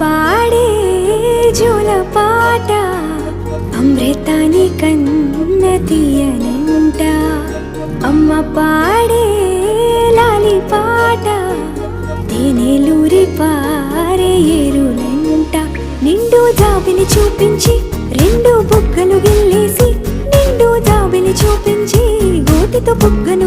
పాడే జోల పాట అమృతాని కన్న తీయనంట. అమ్మ పాడే లాలి పాట తేనెలూరి పారే ఏరులంట. నిండు జాబిని చూపించి రెండు బుగ్గలు గిల్లేసి, నిండు జాబిని చూపించి గోటితో బుగ్గను